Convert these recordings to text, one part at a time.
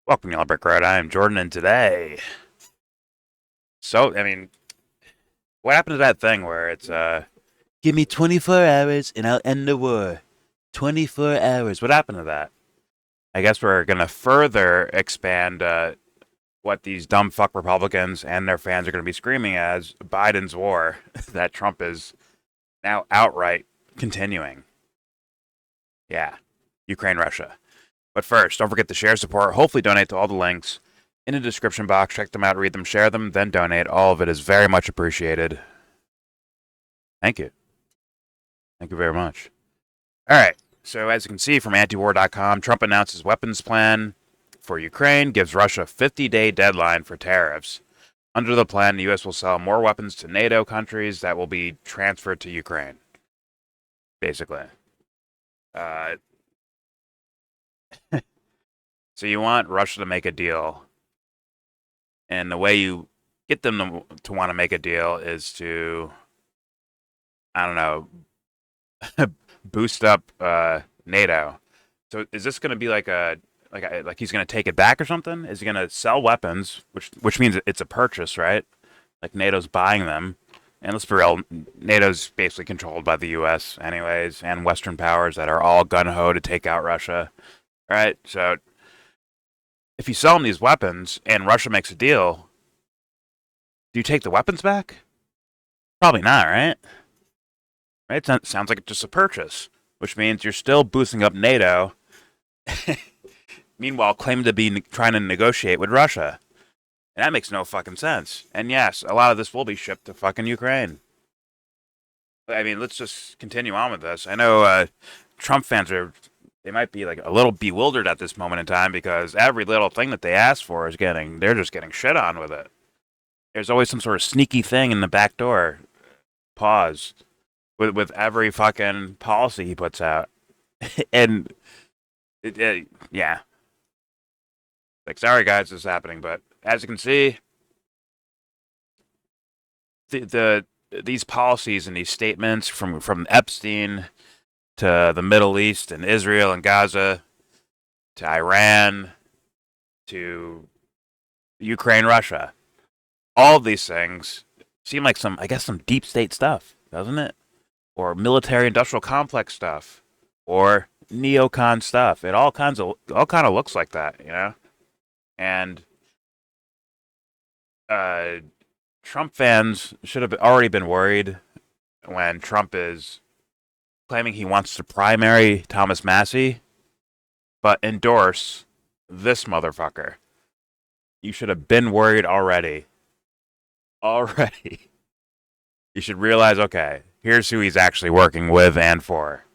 Welcome to YellBro. I am Jordan, and today, what happened to that thing where it's give me 24 hours and I'll end the war. 24 hours. What happened to that? I guess we're gonna further expand what these dumb fuck Republicans and their fans are gonna be screaming as Biden's war that Trump is now outright continuing. Yeah, Ukraine, Russia. But first, don't forget to share, support, hopefully donate to all the links in the description box. Check them out, read them, share them, then donate. All of it is very much appreciated. Thank you. Thank you very much. All right. So as you can see from antiwar.com, Trump announces weapons plan for Ukraine, gives Russia a 50-day deadline for tariffs. Under the plan, the U.S. will sell more weapons to NATO countries that will be transferred to Ukraine. Basically. So you want Russia to make a deal, and the way you get them to want to make a deal is to, I don't know, boost up NATO. So is this going to be like he's going to take it back or something? Is he going to sell weapons, which means it's a purchase, right? Like NATO's buying them. And let's be real, NATO's basically controlled by the U.S. anyways, and Western powers that are all gung-ho to take out Russia. Right? So if you sell them these weapons and Russia makes a deal, do you take the weapons back? Probably not, right? Right? It sounds like just a purchase, which means you're still boosting up NATO, meanwhile claiming to be trying to negotiate with Russia. And that makes no fucking sense. And yes, a lot of this will be shipped to fucking Ukraine. I mean, let's just continue on with this. I know Trump fans they might be like a little bewildered at this moment in time because every little thing that they ask for they're just getting shit on with it. There's always some sort of sneaky thing in the back door. Pause. With every fucking policy he puts out. And, yeah. Like, sorry guys, this is happening, but as you can see, these policies and these statements from Epstein to the Middle East and Israel and Gaza to Iran to Ukraine, Russia, all of these things seem like some deep state stuff, doesn't it? Or military industrial complex stuff, or NeoCon stuff. It all kind of looks like that, you know. And Trump fans should have already been worried when Trump is claiming he wants to primary Thomas Massie, but endorse this motherfucker. You should have been worried already. Already. You should realize, okay, here's who he's actually working with and for.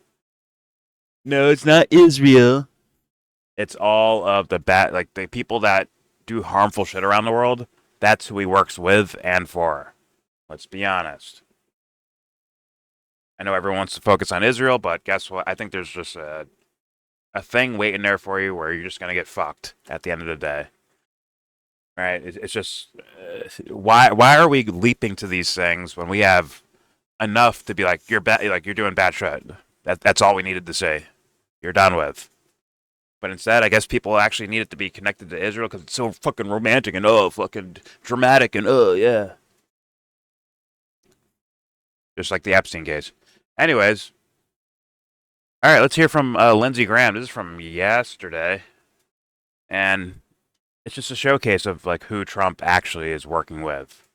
No, it's not Israel. It's all of the the people that do harmful shit around the world. That's who he works with and for. Let's be honest. I know everyone wants to focus on Israel, but guess what? I think there's just a thing waiting there for you where you're just going to get fucked at the end of the day. Right? It's just, why are we leaping to these things when we have enough to be like, you're doing bad shit. That's all we needed to say. You're done with. But instead, I guess people actually need it to be connected to Israel because it's so fucking romantic and fucking dramatic and yeah. Just like the Epstein case. Anyways. Alright, let's hear from Lindsey Graham. This is from yesterday. And it's just a showcase of like who Trump actually is working with.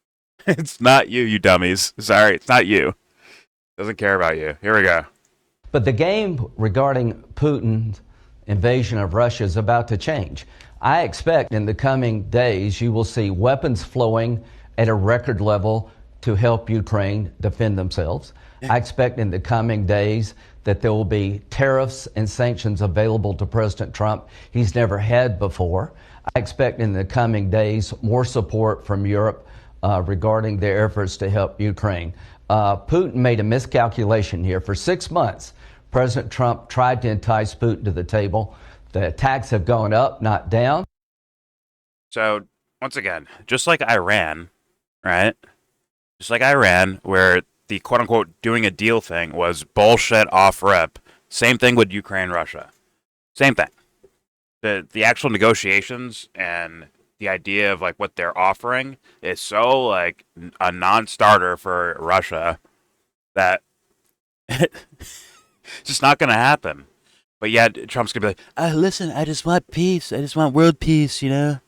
It's not you, you dummies. Sorry, it's not you. Doesn't care about you. Here we go. But the game regarding Putin's invasion of Russia is about to change. I expect in the coming days you will see weapons flowing at a record level to help Ukraine defend themselves. I expect in the coming days that there will be tariffs and sanctions available to President Trump he's never had before. I expect in the coming days more support from Europe regarding their efforts to help Ukraine. Putin made a miscalculation here. For 6 months, President Trump tried to entice Putin to the table. The attacks have gone up, not down. So, once again, just like Iran, right? Just like Iran, where the quote-unquote doing a deal thing was bullshit off rip. Same thing with Ukraine, Russia. Same thing. the actual negotiations and the idea of like what they're offering is so like a non-starter for Russia that it's just not going to happen. But yet Trump's going to be like, listen, I just want peace. I just want world peace, you know?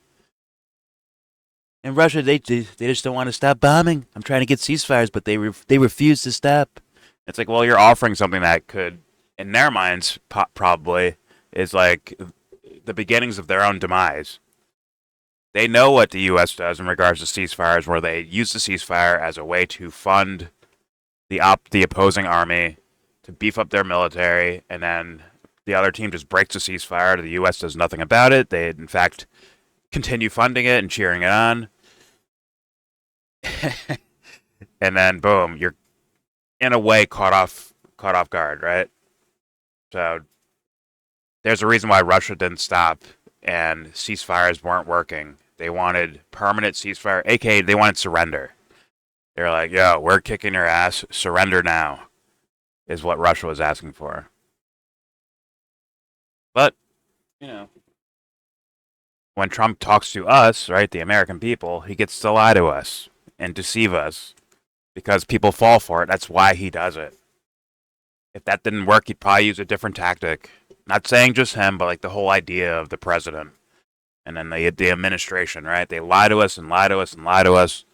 In Russia, they just don't want to stop bombing. I'm trying to get ceasefires, but they refuse to stop. It's like, well, you're offering something that could, in their minds, probably is like the beginnings of their own demise. They know what the U.S. does in regards to ceasefires, where they use the ceasefire as a way to fund the opposing army, to beef up their military, and then the other team just breaks the ceasefire. The U.S. does nothing about it. They, in fact, continue funding it and cheering it on. And then, boom, you're in a way caught off guard, right? So there's a reason why Russia didn't stop and ceasefires weren't working. They wanted permanent ceasefire, aka they wanted surrender. They're like, yo, we're kicking your ass, surrender now, is what Russia was asking for. But, you know, when Trump talks to us, right, the American people, he gets to lie to us and deceive us because people fall for it. That's why he does it. If that didn't work, he'd probably use a different tactic. Not saying just him, but like the whole idea of the president and then the administration, right? They lie to us and lie to us and lie to us.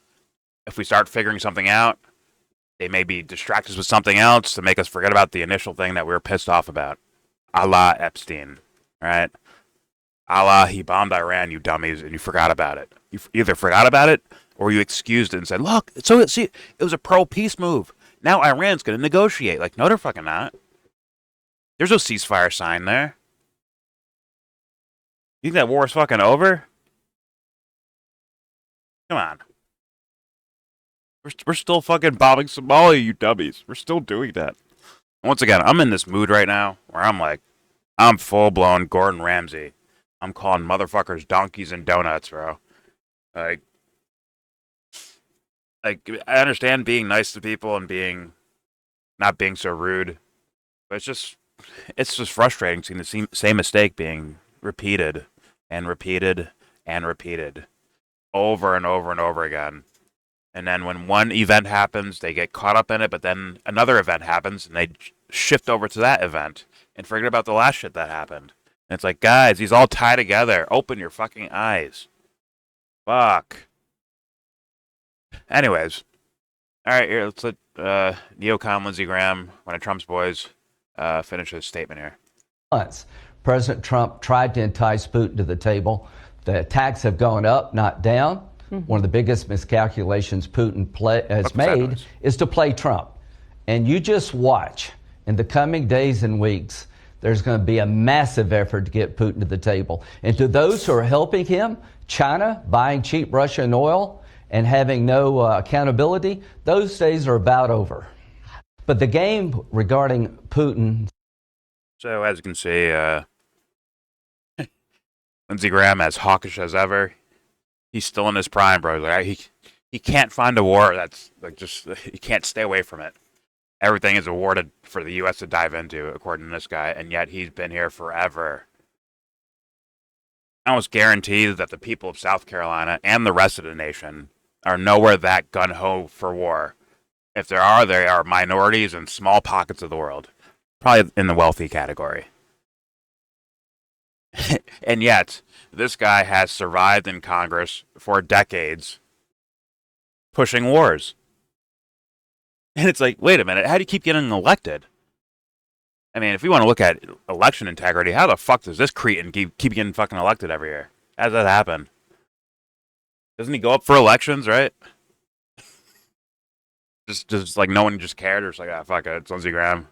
If we start figuring something out, they maybe distract us with something else to make us forget about the initial thing that we were pissed off about. A la Epstein, right? A la he bombed Iran, you dummies, and you forgot about it. You either forgot about it or you excused it and said, look, so see, it was a pro-peace move. Now Iran's going to negotiate. Like, no, they're fucking not. There's no ceasefire sign there. You think that war is fucking over? Come on. We're still fucking bombing Somalia, you dummies. We're still doing that. Once again, I'm in this mood right now where I'm like, I'm full-blown Gordon Ramsay. I'm calling motherfuckers donkeys and donuts, bro. Like, I understand being nice to people and not being so rude, but it's just frustrating seeing the same mistake being repeated and repeated and repeated over and over and over again. And then when one event happens, they get caught up in it, but then another event happens and they shift over to that event and forget about the last shit that happened. And it's like, guys, these all tie together. Open your fucking eyes. Fuck. Anyways. Alright, here, let's let NeoCon Lindsey Graham, one of Trump's boys, finish his statement here. President Trump tried to entice Putin to the table. The attacks have gone up, not down. Mm-hmm. One of the biggest miscalculations Putin has made is to play Trump. And you just watch. In the coming days and weeks, there's going to be a massive effort to get Putin to the table. And to those who are helping him, China buying cheap Russian oil and having no accountability, those days are about over. But the game regarding Putin. So as you can see, Lindsey Graham, as hawkish as ever, he's still in his prime, bro. Like, he can't find a war that's like just, he can't stay away from it. Everything is awarded for the U.S. to dive into, according to this guy, and yet he's been here forever. I almost guarantee that the people of South Carolina and the rest of the nation are nowhere that gun-ho for war. If there are, they are minorities in small pockets of the world, probably in the wealthy category. And yet, this guy has survived in Congress for decades, pushing wars. And it's like, wait a minute, how do you keep getting elected? I mean, if we want to look at election integrity, how the fuck does this cretin keep getting fucking elected every year? How does that happen? Doesn't he go up for elections, right? just like no one just cared, or it's like, fuck it, it's Lindsey Graham.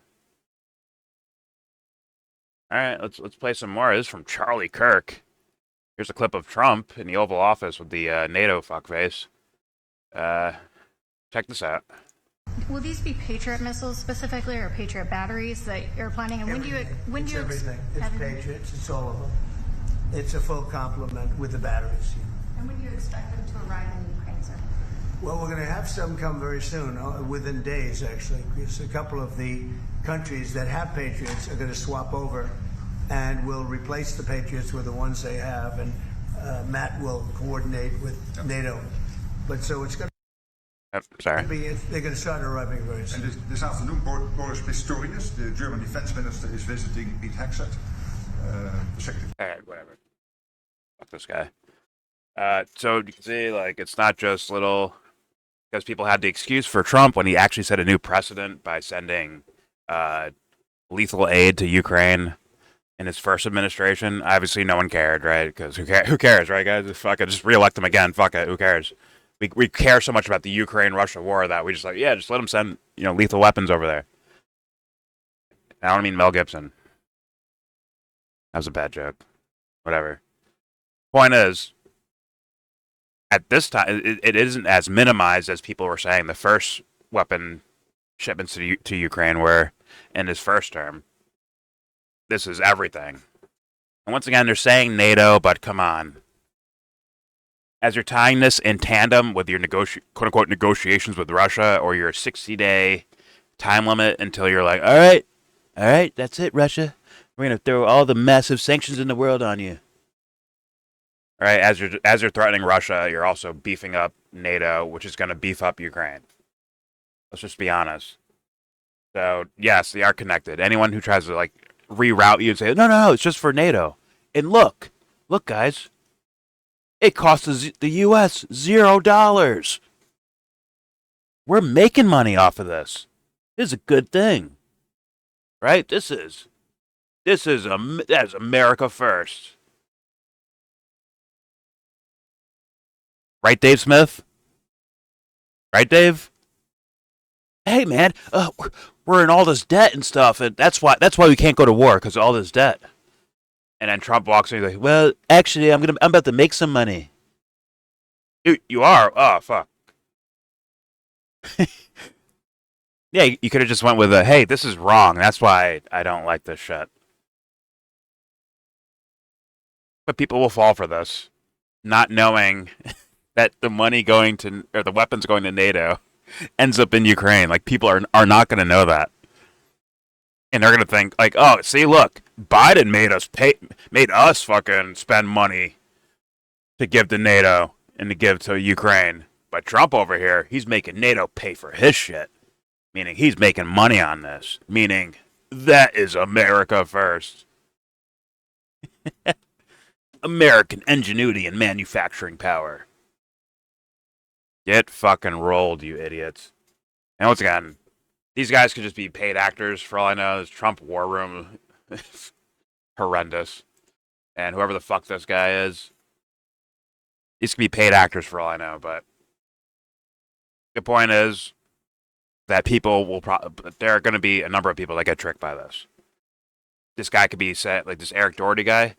All right, let's play some more. This is from Charlie Kirk. Here's a clip of Trump in the Oval Office with the NATO fuckface. Check this out. Will these be Patriot missiles specifically, or Patriot batteries that you're planning? And everything. when do you everything? It's Patriots. It's all of them. It's a full complement with the batteries. And when do you expect them to arrive in Ukraine, sir? Well, we're going to have some come very soon, within days, actually. Because a couple of the countries that have Patriots are going to swap over and we'll replace the Patriots with the ones they have, and Matt will coordinate with NATO. But so it's going Sorry. to be, they're going to start arriving very soon. And this afternoon, Boris Pistorius, the German defense minister, is visiting Pete Hegseth, the secretary. All right, whatever. Fuck this guy. So you can see, like, it's not just little, because people had the excuse for Trump when he actually set a new precedent by sending lethal aid to Ukraine in his first administration. Obviously, no one cared, right? Because who cares, right, guys? Fuck it, just reelect him again. Fuck it, who cares? We care so much about the Ukraine-Russia war that we just like, yeah, just let him send, lethal weapons over there. I don't mean Mel Gibson. That was a bad joke. Whatever. Point is, at this time, it isn't as minimized as people were saying the first weapon shipments to Ukraine were in his first term. This is everything. And once again, they're saying NATO, but come on. As you're tying this in tandem with your quote-unquote negotiations with Russia or your 60-day time limit until you're like, all right, that's it, Russia. We're going to throw all the massive sanctions in the world on you. All right, as you're threatening Russia, you're also beefing up NATO, which is going to beef up Ukraine. Let's just be honest. So, yes, they are connected. Anyone who tries to, reroute you and say, no, it's just for NATO. And look, guys. It costs the U.S. $0. We're making money off of this. This is a good thing, right? That's America first, right, Dave Smith? Right, Dave? Hey, man, we're in all this debt and stuff, and that's why we can't go to war because of all this debt. And then Trump walks in and he's like, well, actually, I'm about to make some money. You are? Oh, fuck. Yeah, you could have just went with hey, this is wrong. That's why I don't like this shit. But people will fall for this, not knowing that the money the weapons going to NATO ends up in Ukraine. Like, people are not going to know that. And they're gonna think oh, see, look, Biden made us fucking spend money to give to NATO and to give to Ukraine. But Trump over here, he's making NATO pay for his shit. Meaning he's making money on this. Meaning that is America first. American ingenuity and manufacturing power. Get fucking rolled, you idiots. And once again, these guys could just be paid actors for all I know. This Trump war room is horrendous. And whoever the fuck this guy is, these could be paid actors for all I know. But the point is that people will there are going to be a number of people that get tricked by this. This guy could be set, like this Eric Doherty guy.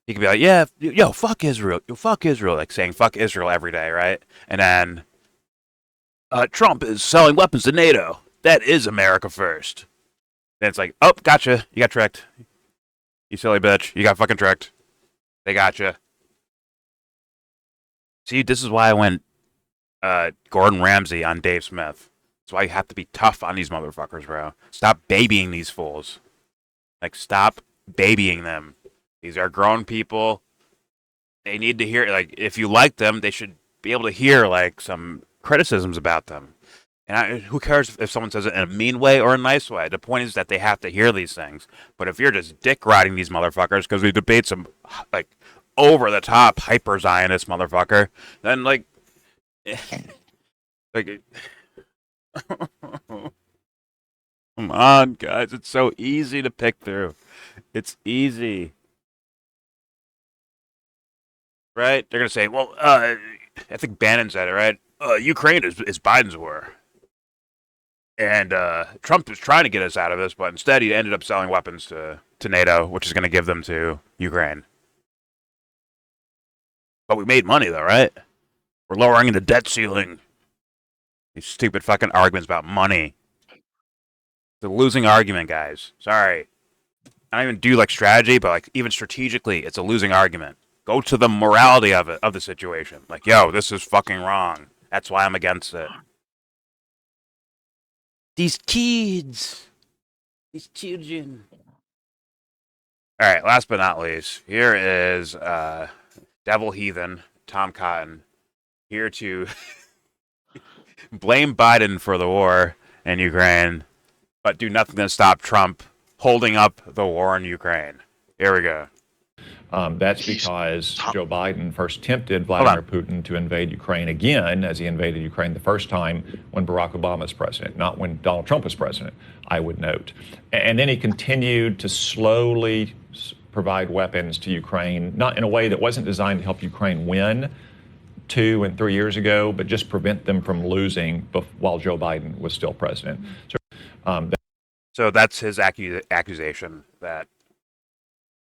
He could be like, yeah, yo, fuck Israel. Yo, fuck Israel. Like saying fuck Israel every day, right? And then Trump is selling weapons to NATO. That is America first. Then it's like, oh, gotcha. You got tricked. You silly bitch. You got fucking tricked. They gotcha. See, this is why I went Gordon Ramsay on Dave Smith. That's why you have to be tough on these motherfuckers, bro. Stop babying these fools. Stop babying them. These are grown people. They need to hear, if you like them, they should be able to hear, some criticisms about them. And who cares if someone says it in a mean way or a nice way? The point is that they have to hear these things. But if you're just dick riding these motherfuckers because we debate some over the top hyper Zionist motherfucker, then come on, guys, it's so easy to pick through. It's easy, right? They're gonna say, well, I think Bannon said it, right? Ukraine is Biden's war. And Trump was trying to get us out of this, but instead he ended up selling weapons to NATO, which is going to give them to Ukraine. But we made money, though, right? We're lowering the debt ceiling. These stupid fucking arguments about money. It's a losing argument, guys. Sorry. I don't even do, strategy, but, even strategically, it's a losing argument. Go to the morality of it, of the situation. Yo, this is fucking wrong. That's why I'm against it. These kids. These children. All right, last but not least, here is Devil Heathen Tom Cotton here to blame Biden for the war in Ukraine, but do nothing to stop Trump holding up the war in Ukraine. Here we go. That's because Joe Biden first tempted Hold Vladimir on. Putin to invade Ukraine again, as he invaded Ukraine the first time when Barack Obama was president, not when Donald Trump was president, I would note. And then he continued to slowly provide weapons to Ukraine, not in a way that wasn't designed to help Ukraine win 2 and 3 years ago, but just prevent them from losing while Joe Biden was still president. So that's his accusation that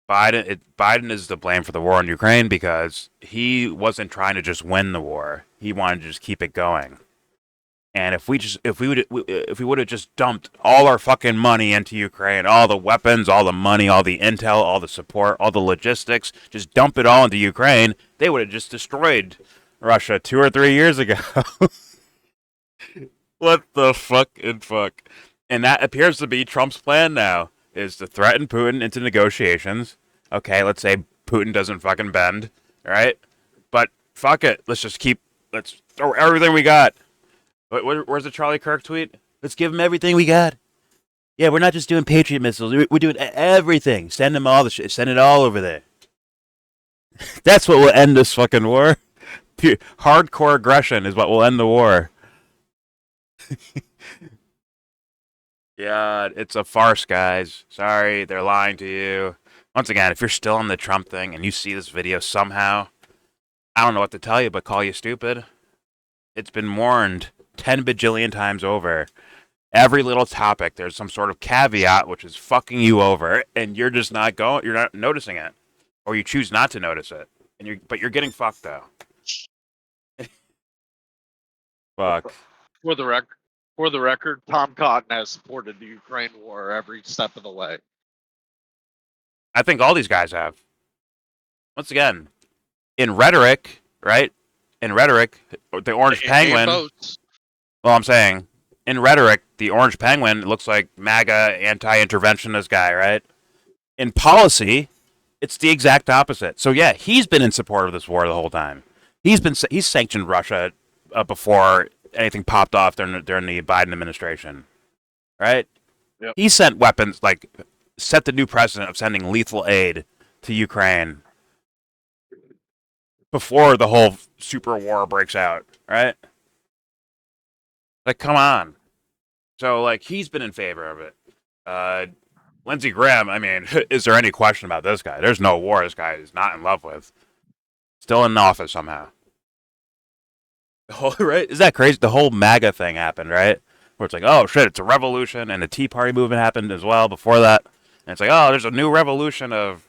Biden is to blame for the war in Ukraine because he wasn't trying to just win the war. He wanted to just keep it going. And if we would have just dumped all our fucking money into Ukraine, all the weapons, all the money, all the intel, all the support, all the logistics, just dump it all into Ukraine, they would have just destroyed Russia 2 or 3 years ago. What the fucking fuck? And that appears to be Trump's plan now, is to threaten Putin into negotiations. Okay, let's say Putin doesn't fucking bend, right? But fuck it, let's throw everything we got. Where's the Charlie Kirk tweet? Let's give him everything we got. Yeah, we're not just doing Patriot missiles. We're doing everything. Send them all the shit. Send it all over there. That's what will end this fucking war. Hardcore aggression is what will end the war. God, it's a farce, guys. Sorry, they're lying to you. Once again, if you're still on the Trump thing and you see this video somehow, I don't know what to tell you but call you stupid. It's been warned 10 bajillion times over. Every little topic, there's some sort of caveat which is fucking you over, and you're just not you're not noticing it. Or you choose not to notice it. But you're getting fucked though. Fuck. For the record, Tom Cotton has supported the Ukraine war every step of the way. I think all these guys have. Once again, in rhetoric, right? In rhetoric, the Orange Penguin. Well, I'm saying, in rhetoric, the Orange Penguin looks like MAGA anti-interventionist guy, right? In policy, it's the exact opposite. So yeah, he's been in support of this war the whole time. He's sanctioned Russia before anything popped off during the Biden administration, right? Yep. He sent weapons, like set the new precedent of sending lethal aid to Ukraine before the whole super war breaks out, right? Like, come on. So, like, he's been in favor of it. Lindsey Graham, I mean, is there any question about this guy? There's no war this guy is not in love with. Still in office somehow. Right? Is that crazy? The whole MAGA thing happened, right? Where it's like, oh shit, it's a revolution, and the Tea Party movement happened as well before that. And it's like, oh, there's a new revolution of,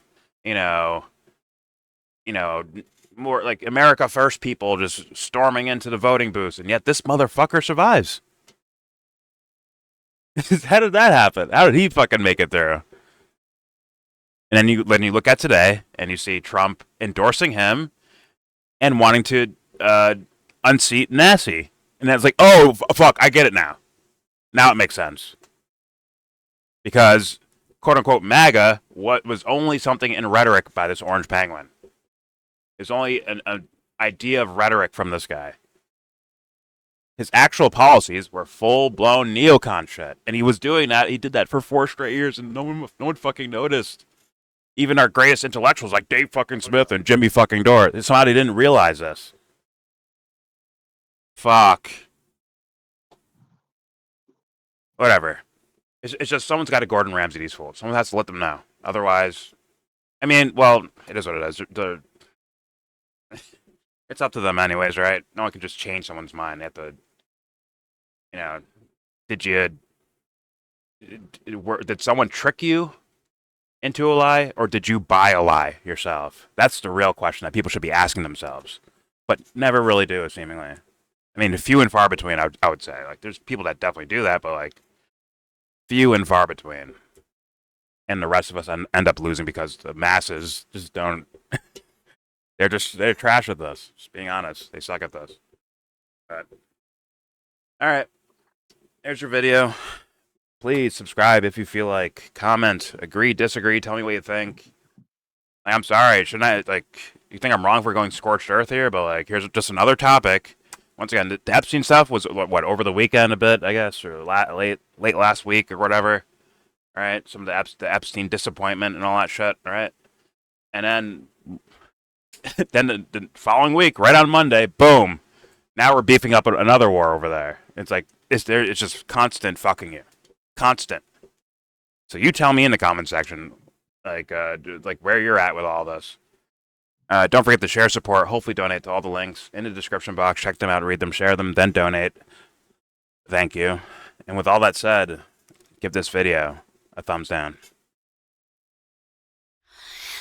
more like America First people just storming into the voting booths, and yet this motherfucker survives. How did that happen? How did he fucking make it through? And then you look at today, and you see Trump endorsing him and wanting to unseat Nasty. And that's like, oh, fuck, I get it now. Now it makes sense. Because, quote-unquote, MAGA was only something in rhetoric by this Orange Penguin. It's only an idea of rhetoric from this guy. His actual policies were full-blown NeoCon shit. And he was doing that. He did that for 4 straight years, and no one fucking noticed. Even our greatest intellectuals like Dave fucking Smith and Jimmy fucking Dore. Somehow they didn't realize this. Fuck. Whatever. It's just someone's got to Gordon Ramsay these fools. Someone has to let them know. Otherwise, I mean, well, it is what it is. It's up to them anyways, right? No one can just change someone's mind. They have to, did someone trick you into a lie, or did you buy a lie yourself? That's the real question that people should be asking themselves, but never really do, seemingly. I mean, few and far between, I would say. Like, there's people that definitely do that, but, like, few and far between. And the rest of us end up losing because the masses just don't... they're trash at this. Just being honest. They suck at this. But, alright. There's your video. Please subscribe if you feel like. Comment. Agree, disagree. Tell me what you think. Like, I'm sorry, shouldn't I, like, you think I'm wrong for going scorched earth here? But, like, here's just another topic. Once again, the Epstein stuff was, what over the weekend a bit, I guess, or late last week or whatever. All right, some of the Epstein disappointment and all that shit, all right? And then, the following week, right on Monday, boom, now we're beefing up another war over there. It's like, it's just constant fucking you. Constant. So you tell me in the comment section, like where you're at with all this. Don't forget to share, support, hopefully donate to all the links in the description box. Check them out, read them, share them, then donate. Thank you. And with all that said, give this video a thumbs down.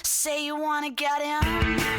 Say you wanna get in.